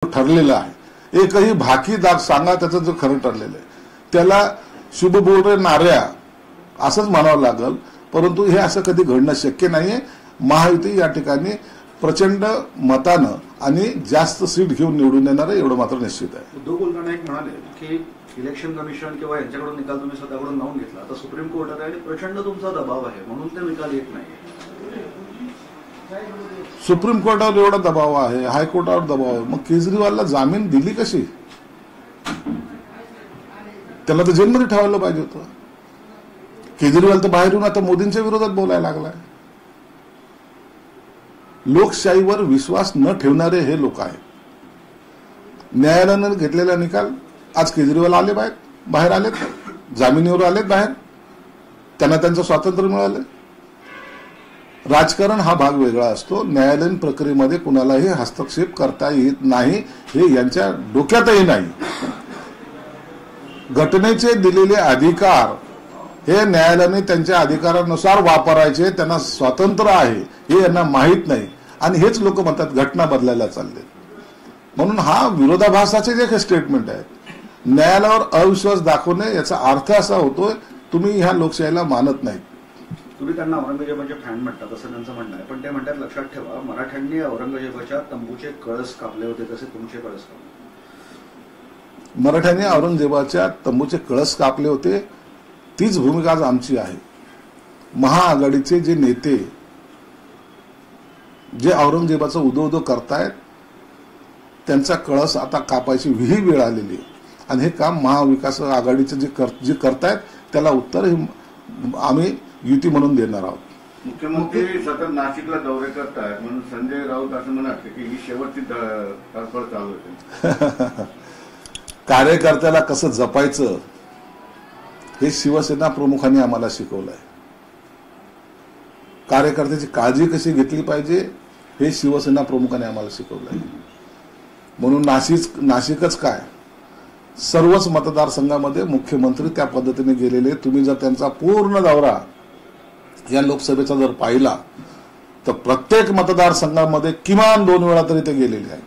ठरलेलं आहे। एकही भाकीदार सांगा त्याचं जो खरं ठरलेलं आहे त्याला शुभबोरे नाऱ्या असंच म्हणावं लागल, परंतु हे असं कधी घडणं शक्य नाहीये। महायुती या ठिकाणी प्रचंड मतानं आणि जास्त सीट घेऊन निवडून येणार आहे, एवढं मात्र निश्चित आहे। उद्धव बोलताना एक म्हणाले की इलेक्शन कमिशन किंवा यांच्याकडून निकाल तुम्ही स्वतःकडून लावून घेतला, आता सुप्रीम कोर्टात आहे आणि प्रचंड तुमचा दबाव आहे म्हणून ते निकाल येत नाही। सुप्रीम कोर्टावर एवढा दबाव आहे, हायकोर्टावर दबाव आहे, मग केजरीवालला जामीन दिली कशी? त्याला तर जेलमध्ये ठेवायला पाहिजे होतं। केजरीवाल तर बाहेर येऊन आता मोदींच्या विरोधात बोलायला लागलाय। लोकशाहीवर विश्वास न ठेवणारे हे लोक आहेत। न्यायालयाने घेतलेला निकाल आज केजरीवाल आले बाहेर आलेत, जामिनीवर आलेत बाहेर, त्यांना त्यांचं स्वातंत्र्य मिळालं। राजकारण हा भाग वेगळा असतो, न्यायालयीन प्रक्रियेमध्ये कुणालाही हस्तक्षेप करता येत नाही हे यांच्या डोक्यातही नाही। घटनेचे दिलेले अधिकार हे न्यायालयाने त्यांच्या अधिकारानुसार वापरायचे, त्यांना स्वातंत्र्य आहे हे यांना माहीत नाही आणि हेच लोक म्हणतात घटना बदलायला चालले। म्हणून हा विरोधाभासाचे जे काही स्टेटमेंट आहे, न्यायालयावर अविश्वास दाखवणे याचा अर्थ असा होतोय तुम्ही ह्या लोकशाहीला मानत नाही। तुम्ही त्यांना औरंगजेबाचे फॅन म्हणतात असं त्यांचं म्हणणं आहे, पण ते म्हणतात लक्षात ठेवा मराठ्यांनी औरंगजेबाच्या तंबूचे कळस कापले होते तसे तुमचे कळस कापले। मराठ्यांनी औरंगजेबाच्या तंबूचे कळस कापले होते, तीच भूमिका आज आमची आहे। महाआघाडीचे जे नेते जे औरंगजेबाचं उदो करतायत त्यांचा कळस आता कापायची ही वेळ आलेली आहे आणि हे काम महाविकास आघाडीचे जे करतायत त्याला उत्तर आम्ही युती म्हणून देणार आहोत। मुख्यमंत्री सतत नाशिकला दौरे करतायत म्हणून संजय राऊत असं म्हणाले की ही शेवटची धडपड चालू होती। कार्यकर्त्याला कसं जपायचं हे शिवसेना प्रमुखांनी आम्हाला शिकवलंय। कार्यकर्त्याची काळजी कशी घेतली पाहिजे हे शिवसेना प्रमुखांनी आम्हाला शिकवलंय। म्हणून नाशिकच काय सर्वच मतदारसंघामध्ये मुख्यमंत्री त्या पद्धतीने गेलेले। तुम्ही जर त्यांचा पूर्ण दौरा या लोकसभेचा जर पाहिला तर प्रत्येक मतदारसंघामध्ये किमान 2 वेळा तरी ते गेलेले आहेत।